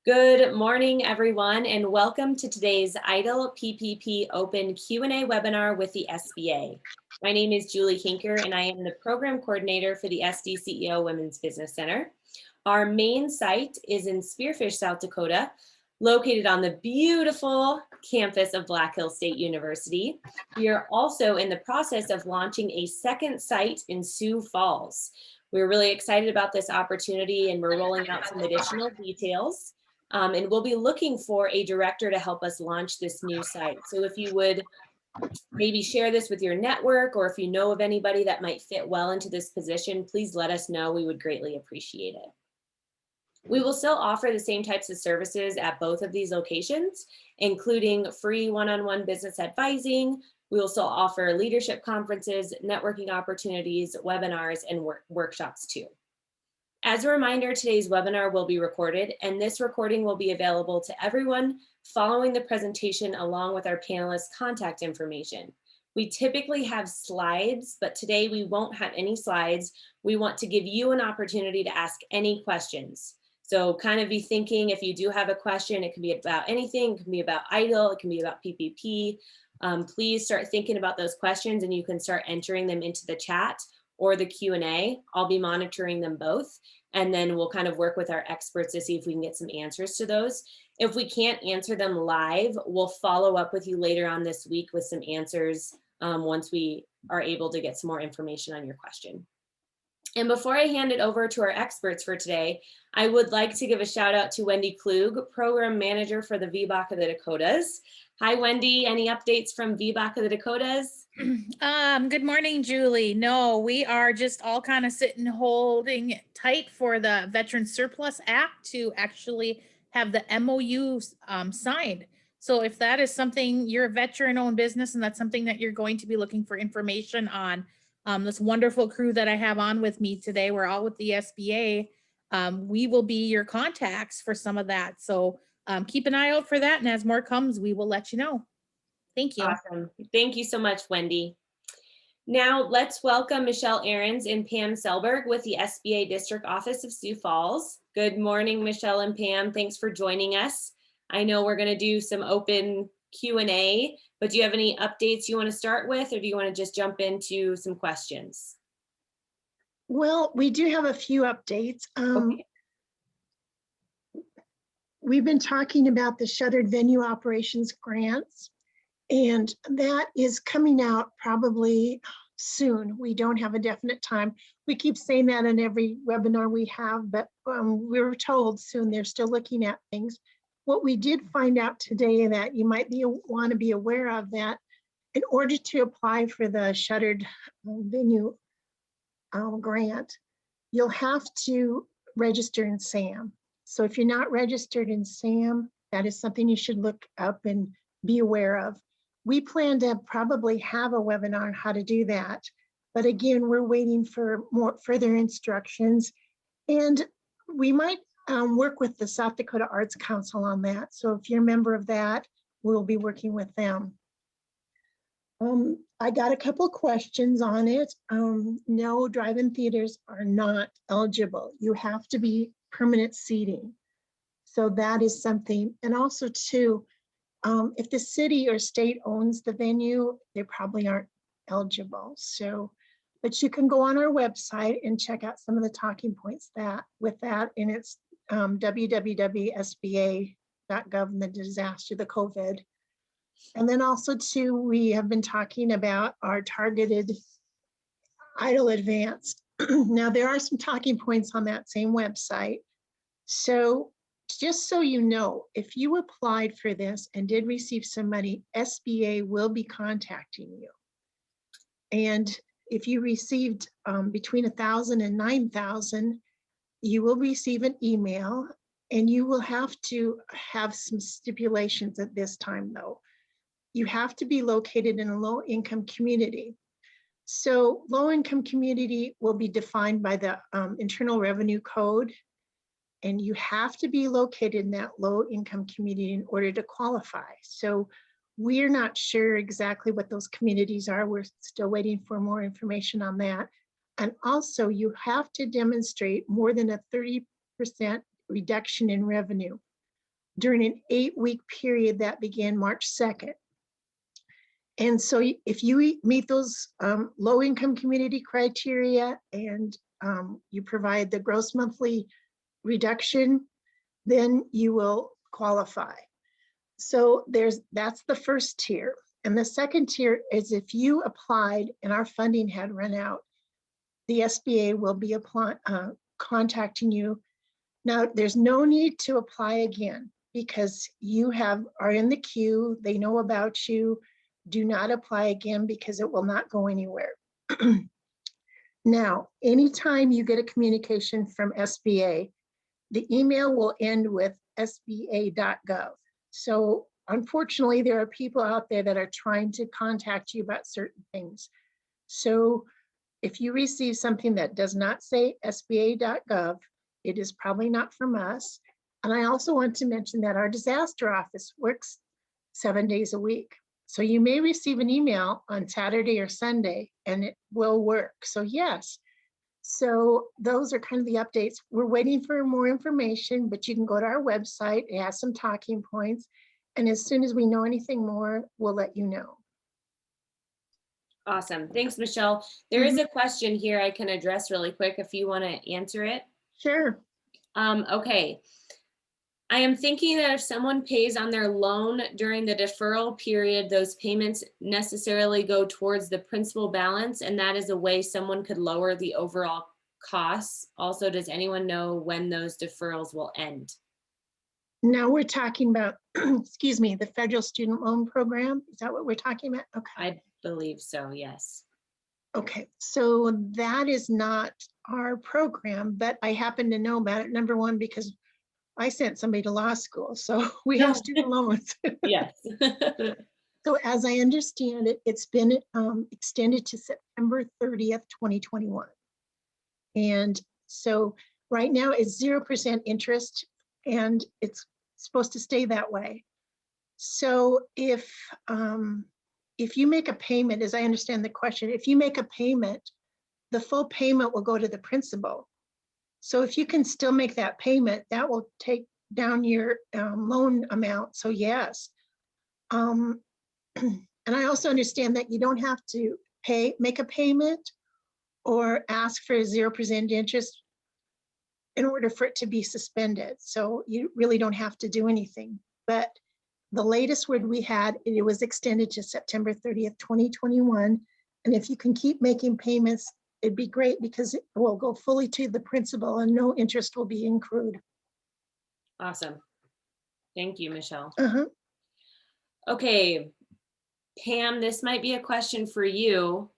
Good morning, everyone, and welcome to today's EIDL PPP Open Q&A webinar with the SBA. My name is Julie Hinker, and I am the Program Coordinator for the SDCEO Women's Business Center. Our main site is in Spearfish, South Dakota, located on the beautiful campus of Black Hills State University. We are also in the process of launching a second site in Sioux Falls. We're really excited about this opportunity, and we're rolling out some additional details. And we'll be looking for a director to help us launch this new site. So if you would maybe share this with your network, or if you know of anybody that might fit well into this position, please let us know. We would greatly appreciate it. We will still offer the same types of services at both of these locations, including free one-on-one business advising. We will still offer leadership conferences, networking opportunities, webinars, and workshops too. As a reminder, today's webinar will be recorded, and this recording will be available to everyone following the presentation along with our panelists' contact information. We typically have slides, but today we won't have any slides. We want to give you an opportunity to ask any questions. So kind of be thinking, if you do have a question, it can be about anything. It can be about EIDL, it can be about PPP. Please start thinking about those questions, and you can start entering them into the chat or the Q&A. I'll be monitoring them both, and then we'll kind of work with our experts to see if we can get some answers to those. If we can't answer them live, we'll follow up with you later on this week with some answers once we are able to get some more information on your question. And before I hand it over to our experts for today, I would like to give a shout out to Wendy Klug, Program Manager for the VBOC of the Dakotas. Hi, Wendy. Any updates from VBOC of the Dakotas? Good morning, Julie. No, we are just all kind of sitting, holding tight for the Veteran Surplus Act to actually have the MOU signed. So if that is something, you're a veteran-owned business and that's something that you're going to be looking for information on, this wonderful crew that I have on with me today, we're all with the SBA. We will be your contacts for some of that. So keep an eye out for that. And as more comes, we will let you know. Thank you. Awesome. Thank you so much, Wendy. Now let's welcome Michelle Ahrens and Pam Selberg with the SBA District Office of Sioux Falls. Good morning, Michelle and Pam. Thanks for joining us. I know we're going to do some open Q&A, but do you have any updates you want to start with, or do you want to just jump into some questions? Well, we do have a few updates. Okay. We've been talking about the shuttered venue operations grants, and that is coming out probably soon. We don't have a definite time. We keep saying that in every webinar we have, but we were told soon. They're still looking at things. What we did find out today that you might want to be aware of, that in order to apply for the shuttered venue grant, you'll have to register in SAM. So if you're not registered in SAM, that is something you should look up and be aware of. We plan to probably have a webinar on how to do that. But again, we're waiting for more further instructions. And we might work with the South Dakota Arts Council on that. So if you're a member of that, we'll be working with them. I got a couple questions on it. No, drive-in theaters are not eligible. You have to be permanent seating. So that is something. And also too, if the city or state owns the venue, they probably aren't eligible. So, but you can go on our website and check out some of the talking points with that, and it's www.sba.gov and the disaster, the COVID. And then also too, we have been talking about our targeted EIDL advance. Now there are some talking points on that same website. So just so you know, if you applied for this and did receive some money, SBA will be contacting you. And if you received between 1,000 and 9,000, you will receive an email, and you will have to have some stipulations at this time though. You have to be located in a low-income community. So low-income community will be defined by the Internal Revenue Code, and you have to be located in that low-income community in order to qualify. So we're not sure exactly what those communities are. We're still waiting for more information on that. And also you have to demonstrate more than a 30% reduction in revenue. during an 8-week period that began March 2nd. And so if you meet those low-income community criteria and you provide the gross monthly reduction, then you will qualify. So that's the first tier. And the second tier is if you applied and our funding had run out, the SBA will be contacting you. Now, there's no need to apply again because you are in the queue. They know about you. Do not apply again because it will not go anywhere. Now, anytime you get a communication from SBA, the email will end with sba.gov. So unfortunately, there are people out there that are trying to contact you about certain things. So if you receive something that does not say sba.gov, it is probably not from us. And I also want to mention that our disaster office works 7 days a week. So you may receive an email on Saturday or Sunday and it will work. So yes. So those are kind of the updates. We're waiting for more information, but you can go to our website, it has some talking points. And as soon as we know anything more, we'll let you know. Awesome. Thanks, Michelle. There is a question here I can address really quick if you want to answer it. Sure. Okay. I am thinking that if someone pays on their loan during the deferral period, those payments necessarily go towards the principal balance, and that is a way someone could lower the overall costs. Also, does anyone know when those deferrals will end? Now we're talking about, excuse me, the federal student loan program. Is that what we're talking about? Okay. I believe so, yes. Okay, so that is not our program, but I happen to know about it. Number one, because I sent somebody to law school, so we have student loans. Yes. So as I understand it, it's been extended to September 30th, 2021. And so right now it's 0% interest and it's supposed to stay that way. So if you make a payment, as I understand the question, if you make a payment, the full payment will go to the principal. So if you can still make that payment, that will take down your loan amount. So yes. And I also understand that you don't have to make a payment or ask for 0% interest in order for it to be suspended. So you really don't have to do anything. But the latest word we had, it was extended to September 30th, 2021. And if you can keep making payments, it'd be great because it will go fully to the principal and no interest will be accrued. Awesome. Thank you, Michelle. Uh-huh. Okay, Pam, this might be a question for you.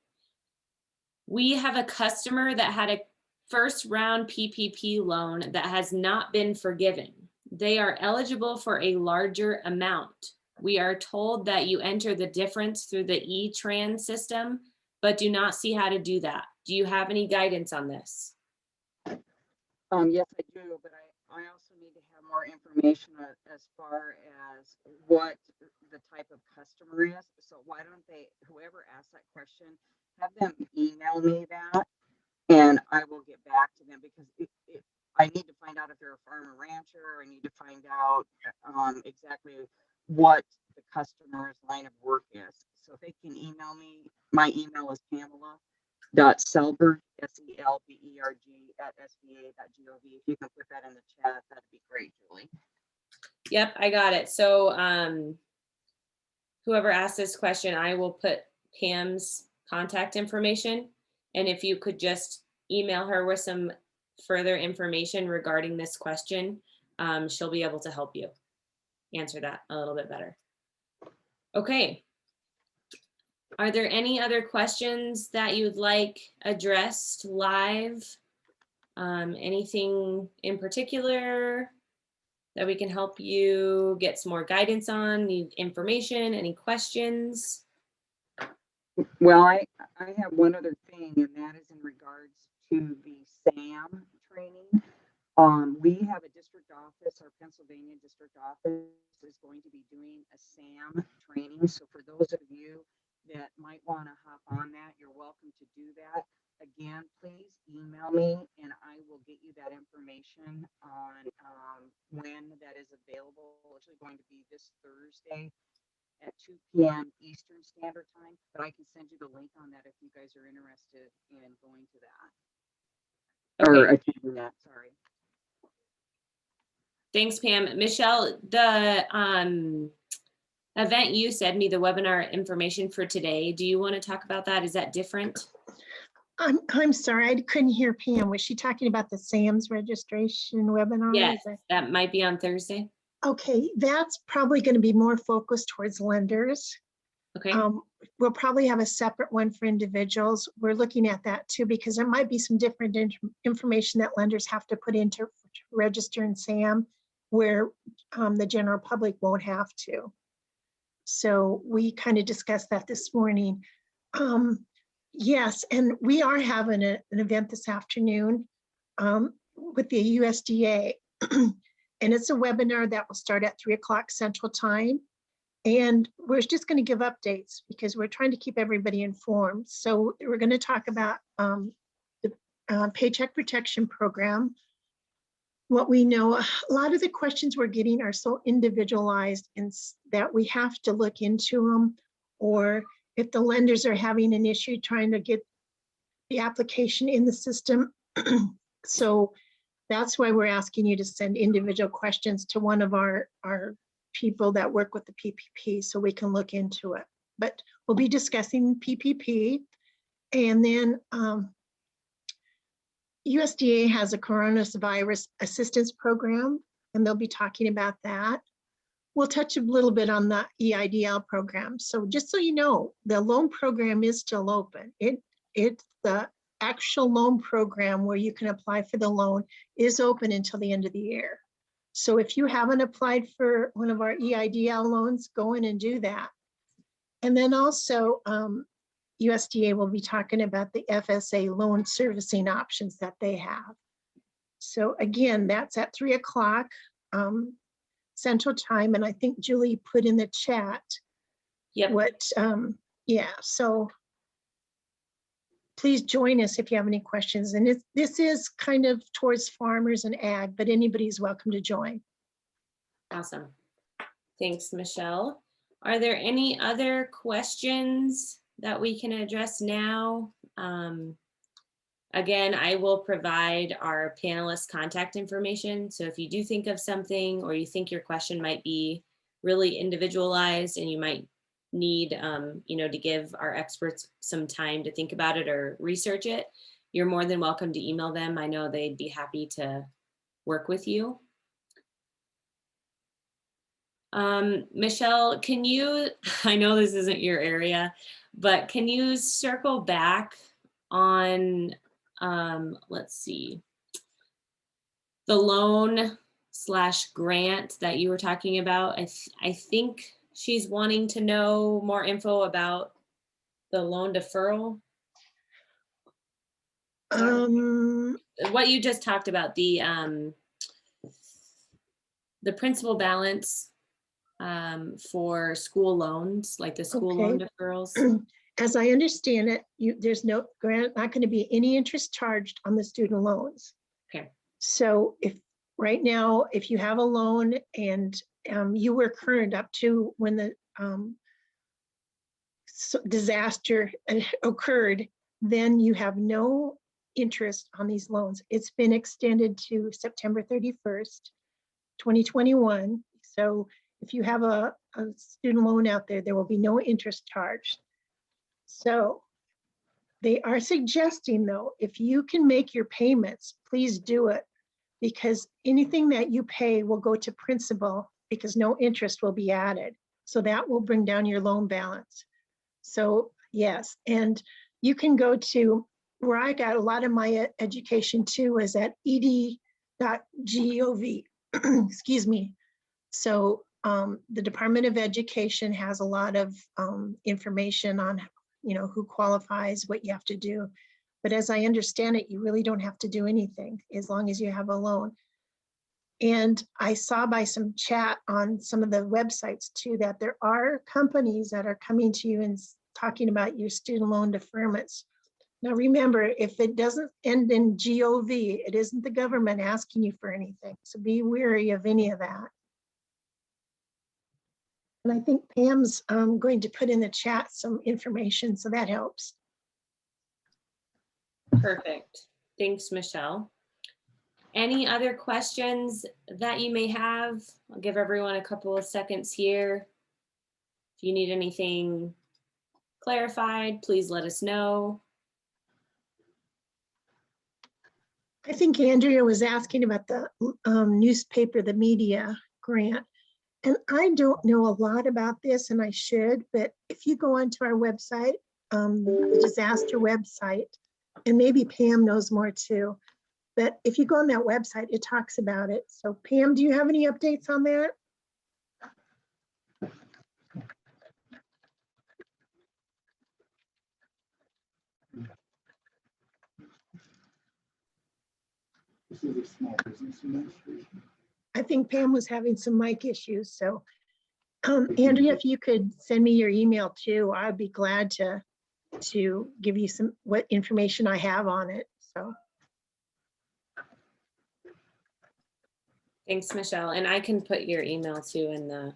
We have a customer that had a first round PPP loan that has not been forgiven. They are eligible for a larger amount. We are told that you enter the difference through the E-Trans system, but do not see how to do that. Do you have any guidance on this? Yes, I do, but I also need to have more information as far as what the type of customer is. So why don't whoever asked that question, have them email me that and I will get back to them because I need to find out if they're a farmer rancher. I need to find out exactly what the customer's line of work is. So if they can email me, my email is Pamela.Selberg, SELBERG @SBA.gov. If you can put that in the chat, that'd be great, Julie. Yep, I got it. So whoever asked this question, I will put Pam's contact information. And if you could just email her with some further information regarding this question, she'll be able to help you answer that a little bit better. Okay. Are there any other questions that you'd like addressed live? Anything in particular that we can help you get some more guidance on? Need information? Any questions? Well, I have one other thing, and that is in regards to the SAM training. We have a district office, our Pennsylvania district office is going to be doing a SAM training. So for those of you that might want to hop on that, you're welcome to do that. again, please email me and I will get you that information on when that is available. It's actually going to be this Thursday at 2 p.m. Eastern Standard Time, but I can send you the link on that if you guys are interested in going to that or Okay, attending that. Sorry. thanks, Pam. Michelle, the event you sent me, the webinar information for today, do you want to talk about that? Is that different? I'm sorry, I couldn't hear Pam. Was she talking about the SAMS registration webinar? Yes, Is that- that might be on Thursday. Okay, that's probably going to be more focused towards lenders. Okay, We'll probably have a separate one for individuals. We're looking at that too, because there might be some different information that lenders have to put into to register in SAM, where the general public won't have to. So we kind of discussed that this morning. Yes, and we are having an event this afternoon with the USDA. And it's a webinar that will start at 3 o'clock Central Time. And we're just going to give updates because we're trying to keep everybody informed. So we're going to talk about the Paycheck Protection Program. What we know, a lot of the questions we're getting are so individualized and that we have to look into them, or if the lenders are having an issue trying to get the application in the system. So that's why we're asking you to send individual questions to one of our people that work with the PPP so we can look into it. But we'll be discussing PPP, and then USDA has a coronavirus assistance program, and they'll be talking about that. We'll touch a little bit on the EIDL program. So just so you know, the loan program is still open. It's the actual loan program where you can apply for the loan is open until the end of the year. So if you haven't applied for one of our EIDL loans, go in and do that. And then also USDA will be talking about the FSA loan servicing options that they have. So again, that's at 3 o'clock Central Time. And I think Julie put in the chat yep. what, yeah, so please join us if you have any questions. And this is kind of towards farmers and ag, but anybody's welcome to join. Awesome. Thanks, Michelle. Are there any other questions that we can address now? Again, I will provide our panelists' contact information. So if you do think of something or you think your question might be really individualized and you might need to give our experts some time to think about it or research it, you're more than welcome to email them. I know they'd be happy to work with you. Michelle, can you, I know this isn't your area, but can you circle back on, let's see, the loan/grant that you were talking about? I think she's wanting to know more info about the loan deferral. What you just talked about, the principal balance for school loans, like the school loan deferrals. As I understand it, there's no grant, not going to be any interest charged on the student loans. Okay. So if right now, if you have a loan and you were current up to when the disaster occurred, then you have no interest on these loans. It's been extended to September 31st, 2021. So if you have a student loan out there, there will be no interest charged. So they are suggesting, though, if you can make your payments, please do it, because anything that you pay will go to principal because no interest will be added. So that will bring down your loan balance. So yes, and you can go to where I got a lot of my education too, is at ed.gov. Excuse me. So the Department of Education has a lot of information on, who qualifies, what you have to do. But as I understand it, you really don't have to do anything as long as you have a loan. And I saw by some chat on some of the websites too, that there are companies that are coming to you and talking about your student loan deferments. Now, remember, if it doesn't end in GOV, it isn't the government asking you for anything. So be wary of any of that. And I think Pam's going to put in the chat some information, so that helps. Perfect. Thanks, Michelle. Any other questions that you may have? I'll give everyone a couple of seconds here. If you need anything clarified, please let us know. I think Andrea was asking about the newspaper, the media grant. And I don't know a lot about this, and I should, but if you go onto our website, the disaster website, and maybe Pam knows more too, but if you go on that website, it talks about it. So Pam, do you have any updates on that? This is a small business administration. I think Pam was having some mic issues. So Andrea, if you could send me your email too, I'd be glad to give you some what information I have on it. So Thanks, Michelle. And I can put your email too in the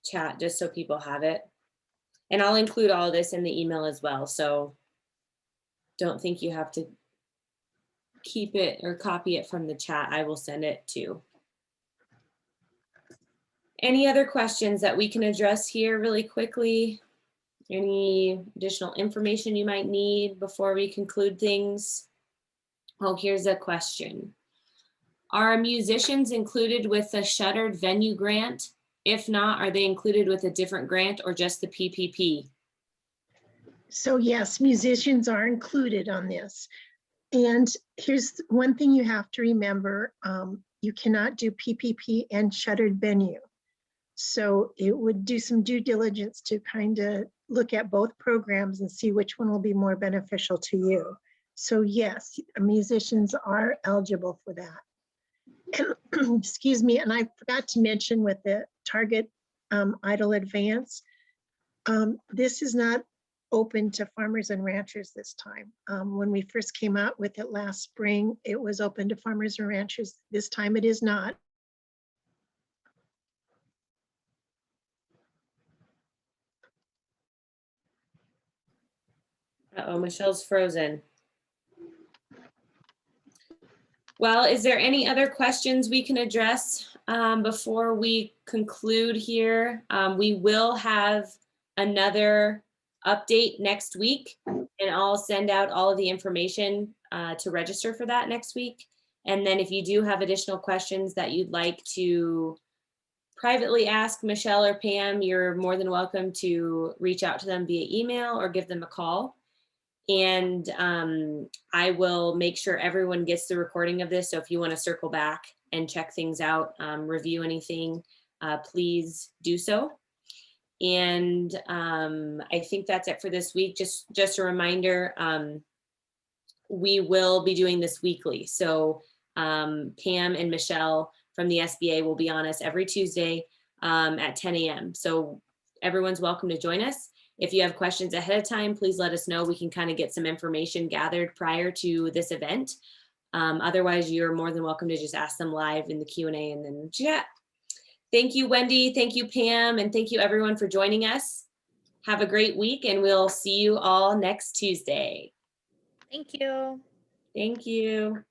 chat just so people have it. And I'll include all of this in the email as well. So don't think you have to keep it or copy it from the chat. I will send it too. Any other questions that we can address here really quickly? Any additional information you might need before we conclude things? Oh, here's a question. Are musicians included with the shuttered venue grant? If not, are they included with a different grant or just the PPP? So yes, musicians are included on this. And here's one thing you have to remember. You cannot do PPP and shuttered venue. So it would do some due diligence to kind of look at both programs and see which one will be more beneficial to you. So yes, musicians are eligible for that. Excuse me, and I forgot to mention with the Target EIDL Advance, this is not open to farmers and ranchers this time. When we first came out with it last spring, it was open to farmers and ranchers. This time it is not. Uh-oh, Michelle's frozen. Well, is there any other questions we can address before we conclude here? We will have another update next week, and I'll send out all of the information to register for that next week. And then if you do have additional questions that you'd like to privately ask Michelle or Pam, you're more than welcome to reach out to them via email or give them a call. And I will make sure everyone gets the recording of this. So if you want to circle back and check things out, review anything, please do so. And I think that's it for this week. Just a reminder, we will be doing this weekly. So Pam and Michelle from the SBA will be on us every Tuesday at 10 a.m. So everyone's welcome to join us. If you have questions ahead of time, please let us know. We can kind of get some information gathered prior to this event. Otherwise, you're more than welcome to just ask them live in the Q&A and then chat. Thank you, Wendy. Thank you, Pam. And thank you everyone for joining us. Have a great week and we'll see you all next Tuesday. Thank you. Thank you.